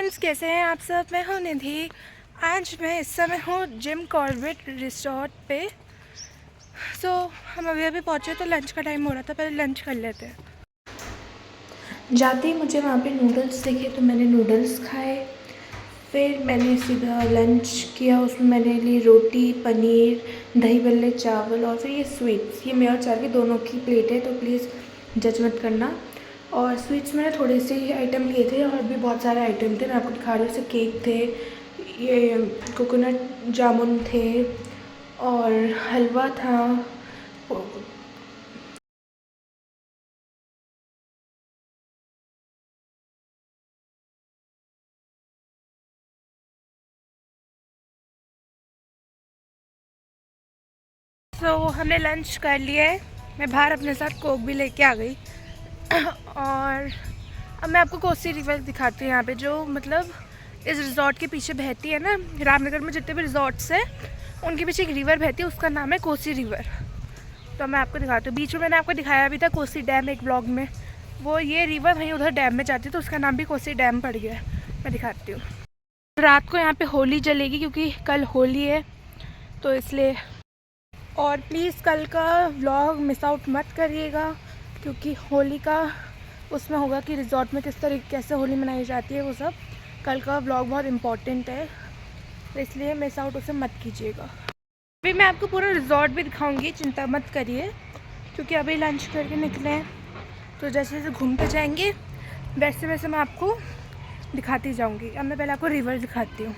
Friends, कैसे हैं आप सब। मैं हूं निधि। आज मैं इस समय हूं जिम कॉर्बेट रिसोर्ट पे। हम अभी पहुंचे तो लंच का टाइम हो रहा था, पहले लंच कर लेते हैं। जाते ही मुझे वहाँ पे नूडल्स दिखे तो मैंने नूडल्स खाए। फिर मैंने सीधा लंच किया, उसमें मैंने ली रोटी, पनीर, दही भल्ले, चावल और फिर ये स्वीट्स। ये मेरे और चार की दोनों की प्लेट है, तो प्लीज़ जज मत करना। और स्वीट्स मैंने थोड़े से ही आइटम लिए थे और भी बहुत सारे आइटम थे, मैं आपको दिखा रही हूँ। जैसे केक थे, ये कोकोनट जामुन थे और हलवा था। हमने लंच कर लिया है। मैं बाहर अपने साथ कोक भी लेके आ गई। और अब मैं आपको कोसी रिवर दिखाती हूँ यहाँ पे, जो मतलब इस रिज़ॉर्ट के पीछे बहती है ना। रामनगर में जितने भी रिज़ॉर्ट्स हैं उनके पीछे एक रिवर बहती है, उसका नाम है कोसी रिवर। तो मैं आपको दिखाती हूँ। बीच में मैंने आपको दिखाया भी था कोसी डैम एक ब्लॉग में, वो ये रिवर वहीं उधर डैम में जाती है, तो उसका नाम भी कोसी डैम पड़ गया है। मैं दिखाती हूँ। रात को यहाँ पे होली जलेगी क्योंकि कल होली है, तो इसलिए। और प्लीज़ कल का व्लॉग मिस आउट मत करिएगा, क्योंकि होली का उसमें होगा कि रिज़ॉर्ट में किस तरीके कैसे होली मनाई जाती है, वो सब। कल का व्लॉग बहुत इम्पॉर्टेंट है, तो इसलिए मिस आउट उसे मत कीजिएगा। अभी मैं आपको पूरा रिज़ॉर्ट भी दिखाऊंगी, चिंता मत करिए, क्योंकि अभी लंच करके निकले हैं। तो जैसे जैसे घूमते जाएंगे वैसे वैसे मैं आपको दिखाती जाऊंगी। अब मैं पहले आपको रिवर दिखाती हूँ।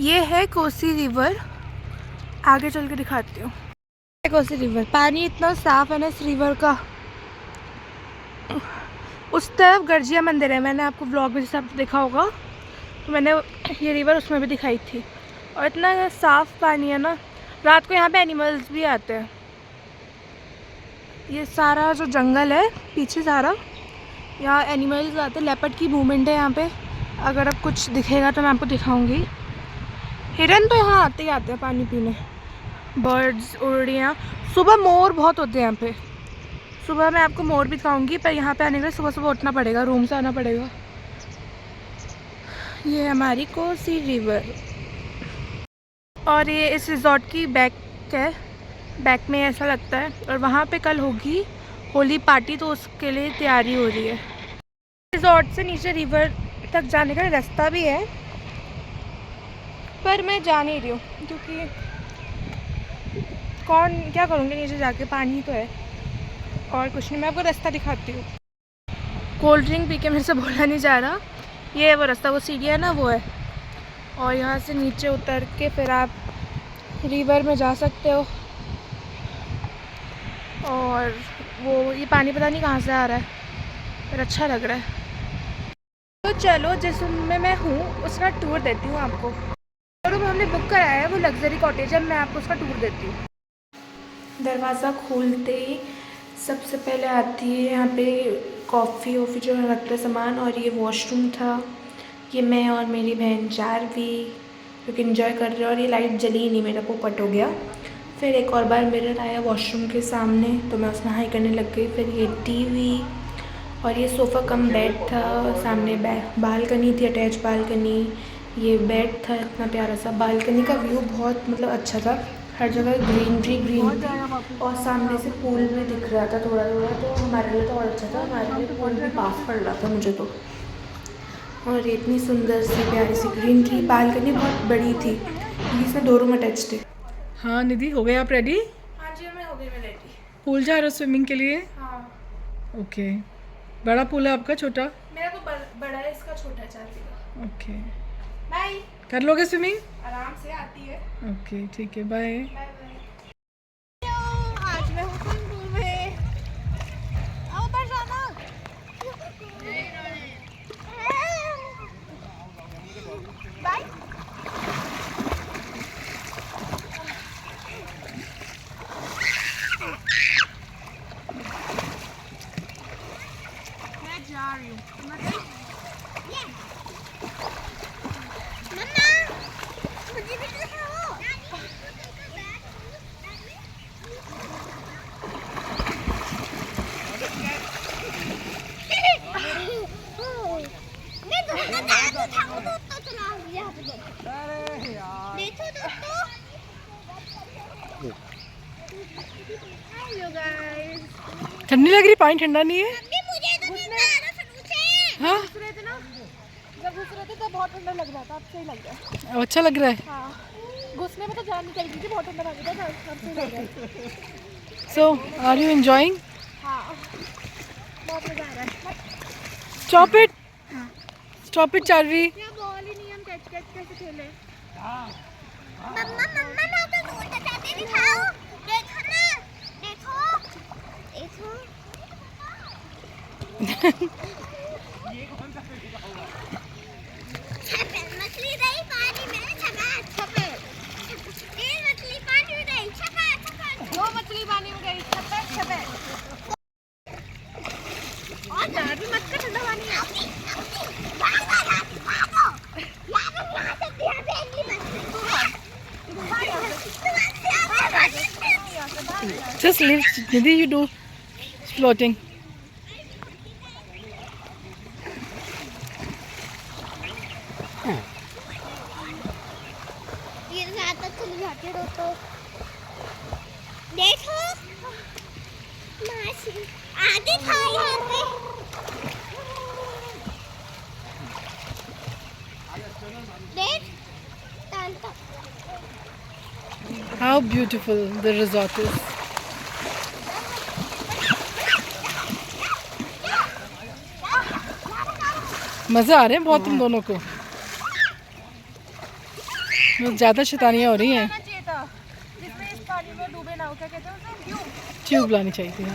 ये है कोसी रिवर, आगे चल के दिखाती हूँ। कोसी रिवर, पानी इतना साफ है ना इस रिवर का। उस तरफ गर्जिया मंदिर है, मैंने आपको ब्लॉग में सब देखा होगा, तो मैंने ये रिवर उसमें भी दिखाई थी। और इतना साफ़ पानी है ना, रात को यहाँ पे एनिमल्स भी आते हैं। ये सारा जो जंगल है पीछे सारा, यहाँ एनिमल्स आते हैं। लेपर्ड की मूवमेंट है यहाँ पे, अगर अब कुछ दिखेगा तो मैं आपको दिखाऊंगी। हिरन तो यहाँ आते ही आते हैं पानी पीने। बर्ड्स, उड़ियाँ, सुबह मोर बहुत होते हैं यहाँ पे। सुबह मैं आपको मोर भी दिखाऊंगी, पर यहाँ पे आने के लिए सुबह सुबह उठना पड़ेगा, रूम से आना पड़ेगा। ये हमारी कोसी रिवर, और ये इस रिज़ॉर्ट की बैक है, बैक में ऐसा लगता है। और वहाँ पे कल होगी होली पार्टी, तो उसके लिए तैयारी हो रही है। रिज़ॉर्ट से नीचे रिवर तक जाने का रास्ता भी है, पर मैं जा नहीं रही हूँ, क्योंकि कौन क्या करूँगी नीचे जाके, पानी तो है और कुछ नहीं। मैं आपको रास्ता दिखाती हूँ। कोल्ड ड्रिंक पी के मेरे से बोला नहीं जा रहा। ये है वो रास्ता, वो सीढ़ियाँ ना वो है, और यहाँ से नीचे उतर के फिर आप रिवर में जा सकते हो। और वो ये पानी पता नहीं कहाँ से आ रहा है, पर अच्छा लग रहा है। तो चलो, जिसमें मैं हूँ उसका टूर देती हूँ आपको। रूम हमने बुक कराया है, वो लग्जरी कॉटेज है, मैं आपको उसका टूर देती हूँ। दरवाज़ा खोलते ही सबसे पहले आती है यहाँ पे कॉफ़ी वॉफ़ी जो रखते हैं सामान, और ये वॉशरूम था। ये मैं और मेरी बहन चारवी जो कि इन्जॉय कर रहे हैं, और ये लाइट जली ही नहीं, मेरा पोपट हो गया। फिर एक और बार मिरर आया वॉशरूम के सामने, तो मैं उसमें हाई करने लग गई। फिर ये टीवी, और ये सोफ़ा कम बेड था। सामने बालकनी थी, अटैच बालकनी। ये बेड था, इतना प्यारा सा। बालकनी का व्यू बहुत मतलब अच्छा था, हर जगह ग्रीनरी ग्रीन थी, और सामने से पूल भी दिख रहा था थोड़ा थोड़ा, तो हमारे लिए तो और अच्छा था। हमारे लिए पूल भी पास पड़ रहा था मुझे तो। और इतनी सुंदर सी प्यारी सी ग्रीन की बालकनी, बहुत बड़ी थी, इसमें 2 रूम अटैच थे। हाँ निधि, हो गए आप रेडी? हाँ जी, मैं हो गई, मैं रेडी। पूल जा रहे हो स्विमिंग के लिए? हाँ। ओके। बड़ा पूल है आपका, छोटा? मेरा तो बड़ा है, इसका छोटा है, 4 फीट। ओके। बाय। कर लोगे स्विमिंग? आराम से आती है। ओके ठीक है, बाय। Bye bye. आज मैं हूँ स्विमिंग पूल में। आओ ऊपर जाना। बाय। मैं जा रही हूँ। Hello guys. ठंडी लग रही, पानी ठंडा नहीं है। हाँ घुस रहे थे ना, जब घुस रहे थे तब बहुत ठंडा लग रहा था, अब सही लग रहा है। अच्छा लग रहा है। हाँ, घुसने में तो जान निकल गई थी, बहुत ठंडा लग रहा था, अब सही लग रहा है। सो आर यू एंजॉइंग? हाँ, बहुत मजा आ रहा है। Stop it, stop it Charvi. क्या बॉल ही नहीं, हम कैच कैच कैसे खेले? मम्मा मम्मा मैं तो दूर तक जाते दिखाओ, देखो ना, देखो देखो। छपेल मछली रही पानी में, छपेल छपेल। ये मछली पानी में रही, छपेल छपेल। दो मछली पानी में गई, छपेल छपेल। और डर भी मत कर, ठंडा पानी है। Just leave, Nidhi, you do floating. ये रात तक चली जाती है तो देखो मासी आगे था यहाँ पे। देख तांता। How beautiful the resort is. मज़े आ रहे हैं बहुत तुम दोनों को। ज़्यादा शैतानियाँ हो रही हैं। आना चाहिए था, जिसमें इस पानी में डूबे ना हो, क्या कहते हैं उसे, ट्यूब। ट्यूब लानी चाहिए थी। हाँ,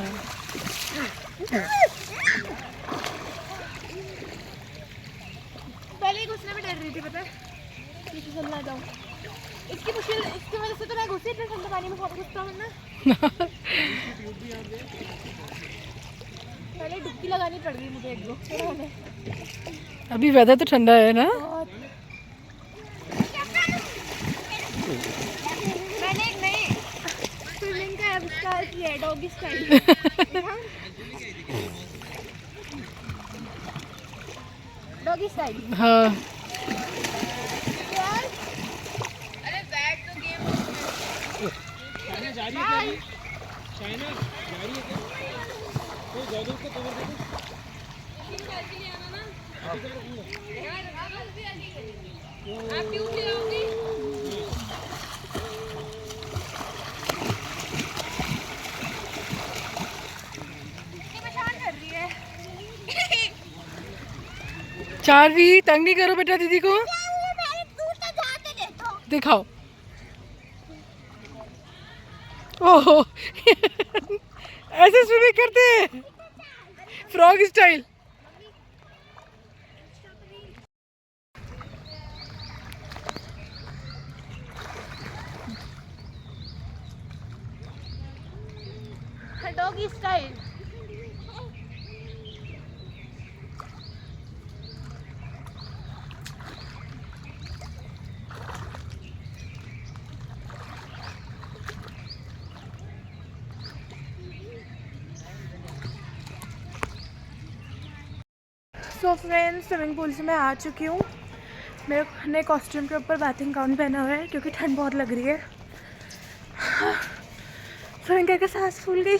पहले ही घुसने में डर रही थी, पता है, नीचे चल ना जाऊँ। इसकी मुश्किल, इसकी वजह से तो मैं घुसी, इतने ठंडे पानी में घुसता हूँ ना। पहले डुबकी लगानी पड़ गई मुझे एक दो, फिर मैंने अभी वेदर तो ठंडा है ना। बहुत। मैंने एक नई स्विमिंग का आविष्कार किया है, डॉगी स्टाइल। Doggy style. हाँ, अरे बैट तो गेम चाइना जा रही है, चाइना जा रही है, तो जादू को तो देखो आप ट्यूब ले आओगे। कर रही है। चार्वी तंग नहीं करो बेटा दीदी को। दूर तक जाते देखो। दिखाओ। ओहो ऐसे स्विमिंग करते हैं, frog style. Doggy style. So friends, swimming pool से मैं आ चुकी हूँ। मेरे नए कॉस्ट्यूम के ऊपर बाथिंग गाउन पहना हुआ है क्योंकि ठंड बहुत लग रही है। स्विमिंग करके सांस फूल गई।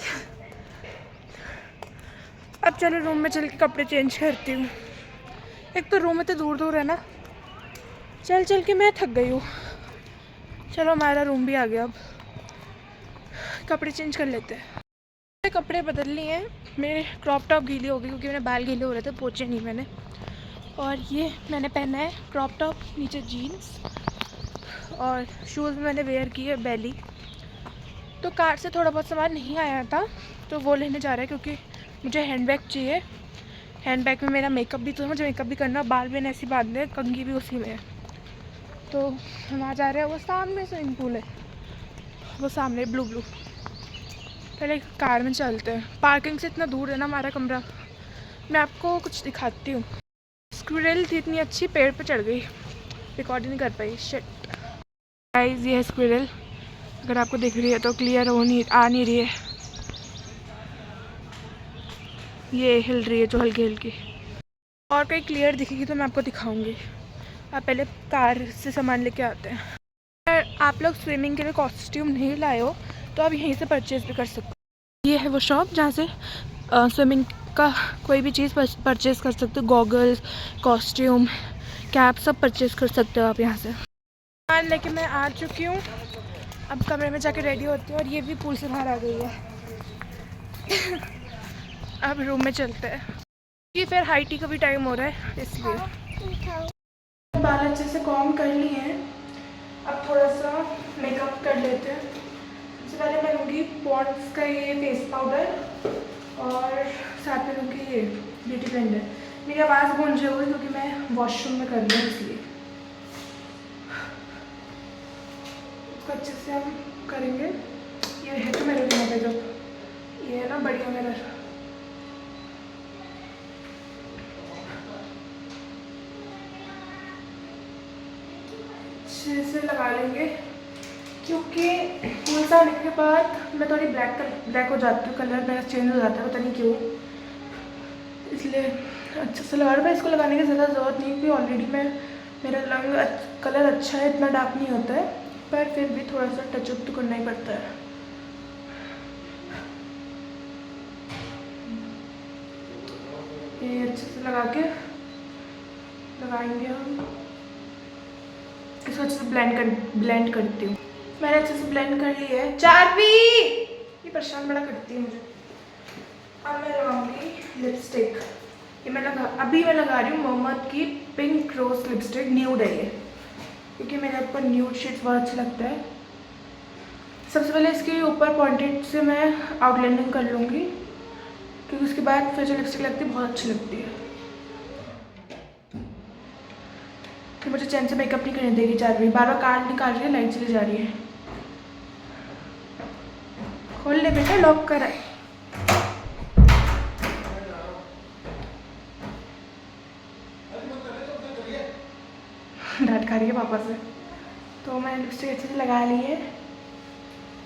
अब चलो रूम में चल के कपड़े चेंज करती हूँ। एक तो रूम इतने दूर दूर है ना, चल चल के मैं थक गई हूँ। चलो हमारा रूम भी आ गया, अब कपड़े चेंज कर लेते हैं। कपड़े बदल लिए हैं, मेरे क्रॉप टॉप गीली हो गई क्योंकि मेरे बाल गीले हो रहे थे, पोंछे नहीं मैंने। और ये मैंने पहना है क्रॉप टॉप, नीचे जीन्स, और शूज़ में मैंने वेयर की है बैली। तो कार से थोड़ा बहुत सामान नहीं आया था तो वो लेने जा रहा है क्योंकि मुझे हैंडबैग चाहिए। हैंडबैग में मेरा मेकअप भी, तो मुझे मेकअप भी करना, बाल भी ऐसे बांधने, कंघी भी उसी में है। तो हम वहाँ जा रहे हैं, वो सामने स्विमिंग पूल है, वो सामने ब्लू ब्लू। पहले कार में चलते हैं, पार्किंग से इतना दूर है ना हमारा कमरा। मैं आपको कुछ दिखाती हूँ। स्क्विरल थी इतनी अच्छी, पेड़ पे चढ़ गई, रिकॉर्ड नहीं कर पाई। शिट गाइस, ये है स्क्विरल। अगर आपको दिख रही है तो क्लियर हो नहीं, आ नहीं रही है, ये हिल रही है जो हल्की हल्की। और कहीं क्लियर दिखेगी तो मैं आपको दिखाऊंगी। आप पहले कार से सामान लेके आते हैं। अगर आप लोग स्विमिंग के लिए कॉस्ट्यूम नहीं लाए हो तो आप यहीं से परचेज़ भी कर सकते हो। ये है वो शॉप जहाँ से स्विमिंग का कोई भी चीज़ परचेज़ कर सकते हो। गॉगल्स, कॉस्ट्यूम, कैप सब परचेज़ कर सकते हो आप यहाँ से। सामान लेके मैं आ चुकी हूँ, अब कमरे में जाके रेडी होती हूँ और ये भी पूल से बाहर आ गई है। अब रूम में चलते हैं, ये फिर हाई टी का भी टाइम हो रहा है इसलिए। बाल अच्छे से कॉम कर लिए हैं, अब थोड़ा सा मेकअप कर लेते हैं। सबसे पहले मैं लूँगी पॉन्ड्स का ये फेस पाउडर और साथ में लूँगी ये ब्यूटी ब्लेंडर। मेरी आवाज़ गूंज रही होगी क्योंकि मैं वॉशरूम में कर रही हूँ इसलिए। इसको अच्छे से हम करेंगे। ये है तो मेरे यहाँ पे जो ये है ना बढ़िया मिरर, अच्छे से लगा लेंगे क्योंकि पूल से आने के बाद मैं थोड़ी ब्लैक हो जाती हूँ, कलर मेरा चेंज हो जाता है, पता नहीं क्यों, इसलिए अच्छे से लगा रहा हूँ। इसको लगाने की ज़्यादा ज़रूरत नहीं क्योंकि ऑलरेडी मेरा रंग कलर अच्छा है, इतना डार्क नहीं होता है, पर फिर भी थोड़ा सा टचअप तो करना ही पड़ता है। ये अच्छे से लगाएंगे हम। इसको अच्छे से ब्लेंड करती हूँ। मैंने अच्छे से ब्लेंड कर लिया है। चारवी ये परेशान बड़ा करती है मुझे। अब मैं लगाऊंगी लिपस्टिक। ये अभी मैं लगा रही हूँ मोहम्मद की पिंक रोज लिपस्टिक, न्यूड है ये, क्योंकि मेरे ऊपर न्यूड शेड्स बहुत अच्छा लगता है। सबसे पहले इसके ऊपर पॉइंटेड से मैं आउटलाइनिंग कर लूँगी, क्योंकि उसके बाद फिर जो लिपस्टिक लगती है बहुत अच्छी लगती है। कि मुझे चैन से मेकअप नहीं करने देगी चारवी, बार बार कार्ड निकाल रही है, लाइट चली जा रही है। खोल ले बेटा, लॉक कर है। डांट खा रही है पापा से। तो मैंने लिपस्टिक अच्छे से लगा ली है।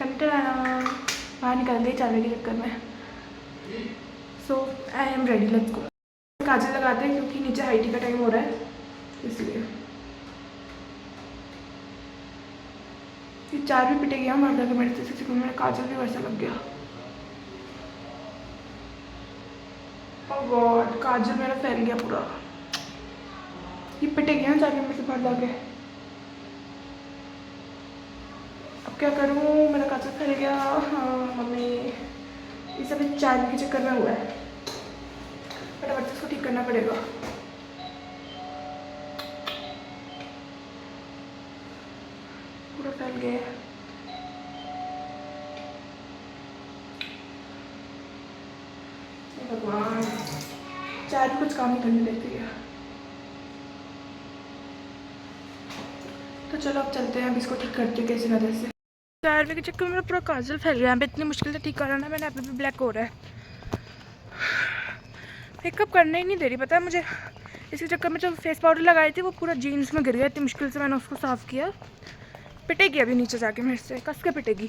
बाहर निकल गई चारवी के चक्कर में। So I am ready, let's go. काजल लगाते हैं क्योंकि नीचे हाई टी का टाइम हो रहा है इसलिए। ये चार भी पिटे गया मार के मेरे से, क्योंकि मेरा काजल भी वैसा लग गया। ओह गॉड, काजल मेरा फैल गया पूरा। ये पिटे गया चार मेरे से बाहर जाके। अब क्या करूँ, मेरा काजल फैल गया। हाँ मम्मी, ये सब चार के चक्कर में हुआ है। फटाफट से इसको ठीक करना पड़ेगा। पूरा फैल गया है। भगवान, चाय भी कुछ काम नहीं करने देती है। तो चलो अब चलते हैं, अब इसको ठीक करते हैं कैसे ना कैसे। चाय के चक्कर में मेरा पूरा काजल फैल गया। यहाँ पे इतनी मुश्किल से ठीक कर रहा ना मैंने, अभी भी ब्लैक हो रहा है। मेकअप करने ही नहीं दे रही, पता है मुझे। इसके चक्कर में जो फेस पाउडर लगाई थी वो पूरा जीन्स में गिर गया। इतनी मुश्किल से मैंने उसको साफ़ किया। पिटेगी अभी नीचे जाके मेरे से, कस के पिटेगी।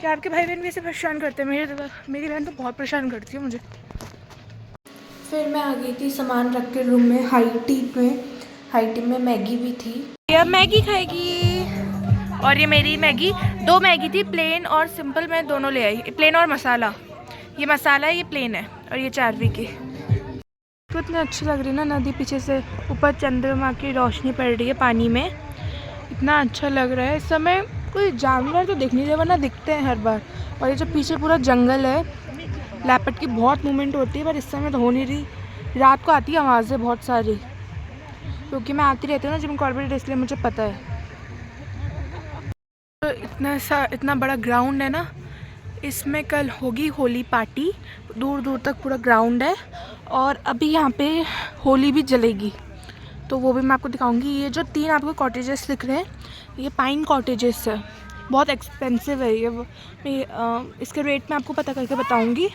क्या आपके भाई बहन भी ऐसे परेशान करते हैं? मेरी बहन तो बहुत परेशान करती है मुझे। फिर मैं आ गई थी सामान रख के रूम में। हाई टी में मैगी भी थी। ये अब मैगी खाएगी। और ये मेरी मैगी, 2 मैगी थी, प्लेन और सिंपल, मैं दोनों ले आई। प्लेन और मसाला, ये मसाला है, ये प्लेन है। और ये चारवी की तो इतनी अच्छी लग रही है ना, नदी पीछे से ऊपर चंद्रमा की रोशनी पड़ रही है पानी में, इतना अच्छा लग रहा है। इस समय कोई जानवर तो दिख नहीं रहे, वरना दिखते हैं हर बार। और ये जो पीछे पूरा जंगल है, लेपर्ड की बहुत मूवमेंट होती है, पर इस समय तो हो नहीं रही। रात को आती है आवाज़ें बहुत सारी, क्योंकि मैं आती रहती हूँ ना जिम कॉर्बेट, इसलिए मुझे पता है। तो इतना बड़ा ग्राउंड है ना, इसमें कल होगी होली पार्टी। दूर दूर तक पूरा ग्राउंड है और अभी यहाँ पे होली भी जलेगी, तो वो भी मैं आपको दिखाऊंगी। ये जो 3 आपको कॉटेजेस दिख रहे हैं, ये पाइन कॉटेजेस है। बहुत एक्सपेंसिव है ये। इसके रेट मैं आपको पता करके बताऊंगी।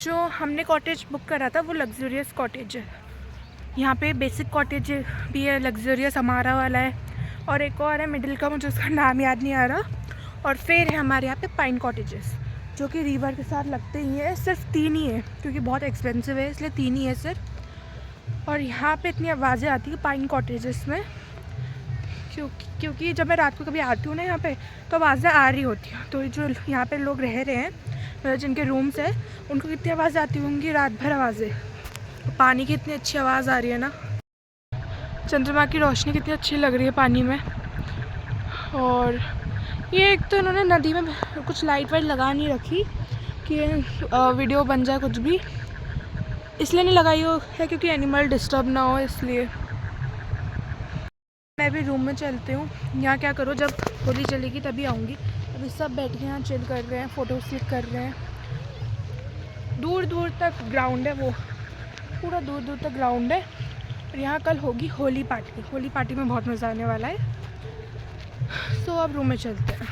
जो हमने कॉटेज बुक करा था वो लग्जरियस कॉटेज है। यहाँ पे बेसिक कॉटेज भी है, लग्जरियस हमारा वाला है, और एक और है मिडिल का, मुझे उसका नाम याद नहीं आ रहा। और फिर है हमारे यहाँ पे पाइन कॉटेजेस, जो कि रिवर के साथ लगते ही है। सिर्फ 3 ही है क्योंकि बहुत एक्सपेंसिव है, इसलिए 3 ही है सिर्फ। और यहाँ पे इतनी आवाज़ें आती है पाइन कॉटेजेस में, क्योंकि जब मैं रात को कभी आती हूँ ना यहाँ पे तो आवाज़ें आ रही होती हैं। तो जो यहाँ पे लोग रह रहे हैं, मतलब जिनके रूम्स है, उनको कितनी आवाज़ आती होंगी, रात भर आवाज़ें। पानी की इतनी अच्छी आवाज़ आ रही है ना, चंद्रमा की रोशनी कितनी अच्छी लग रही है पानी में। और ये एक तो इन्होंने नदी में कुछ लाइट वाइट लगा नहीं रखी कि वीडियो बन जाए कुछ भी, इसलिए नहीं लगाई हो है क्योंकि एनिमल डिस्टर्ब ना हो, इसलिए। मैं भी रूम में चलती हूँ। यहाँ क्या करो, जब होली चलेगी तभी आऊँगी। अभी सब बैठ के यहाँ चिल कर रहे हैं, फ़ोटो क्लिक कर रहे हैं। दूर दूर तक ग्राउंड है, वो पूरा दूर दूर तक ग्राउंड है। और यहाँ कल होगी होली पार्टी। होली पार्टी में बहुत मज़ा आने वाला है। सो अब रूम में चलते हैं।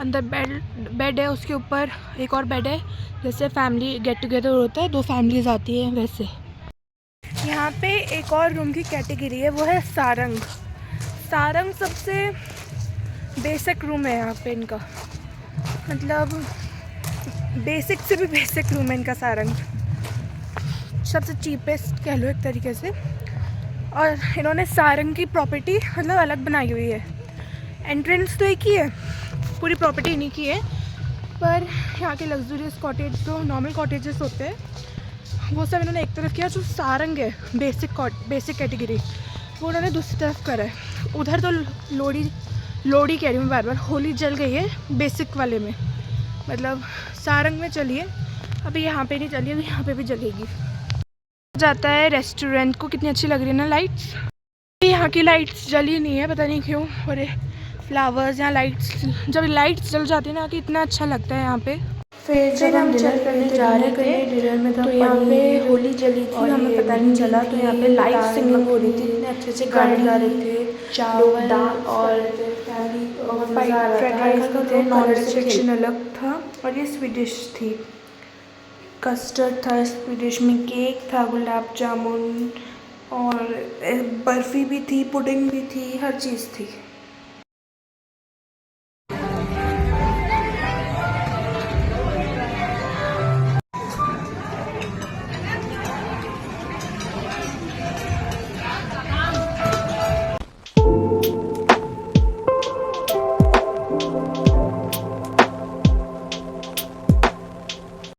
अंदर बेड है, उसके ऊपर एक और बेड है, जैसे फैमिली गेट टुगेदर होता है, 2 फैमिलीज आती है वैसे। यहाँ पे एक और रूम की कैटेगरी है, वो है सारंग। सारंग सबसे बेसिक रूम है यहाँ पे इनका, मतलब बेसिक से भी बेसिक रूम है इनका सारंग, सबसे चीपेस्ट कह लो एक तरीके से। और इन्होंने सारंग की प्रॉपर्टी मतलब अलग बनाई हुई है। एंट्रेंस तो एक ही है, पूरी प्रॉपर्टी इन्हीं की है, पर यहाँ के लग्जूरियस कॉटेज जो नॉर्मल कॉटेजेस होते हैं वो सब इन्होंने एक तरफ किया। जो सारंग है बेसिक कैटेगरी, वो उन्होंने दूसरी तरफ करा है। उधर तो लोहड़ी कह रही हूँ बार बार, होली जल गई है बेसिक वाले में, मतलब सारंग में चलिए। अभी यहाँ पे नहीं चली, अभी यहाँ पे भी जलेगी। जाता है रेस्टोरेंट को, कितनी अच्छी लग रही है ना लाइट्स। यहाँ की लाइट्स जली नहीं है, पता नहीं क्यों। और ये फ्लावर्स, यहाँ लाइट्स, जब लाइट्स जल जाती है ना कि इतना अच्छा लगता है यहाँ पे। फिर हम डिनर करने जा रहे थे, डिनर में तो यहाँ पे होली जली थी, हमें पता नहीं चला। तो यहाँ पे लाइव सिंगिंग हो रही थी, इतने अच्छे से गाने गा रहे थे, चावल और फ्राइड राइस का थे, नॉन सेक्शन अलग था। और ये स्वीडिश थी, कस्टर्ड था स्वीडिश में, केक था, गुलाब जामुन और बर्फ़ी भी थी, पुडिंग भी थी, हर चीज़ थी।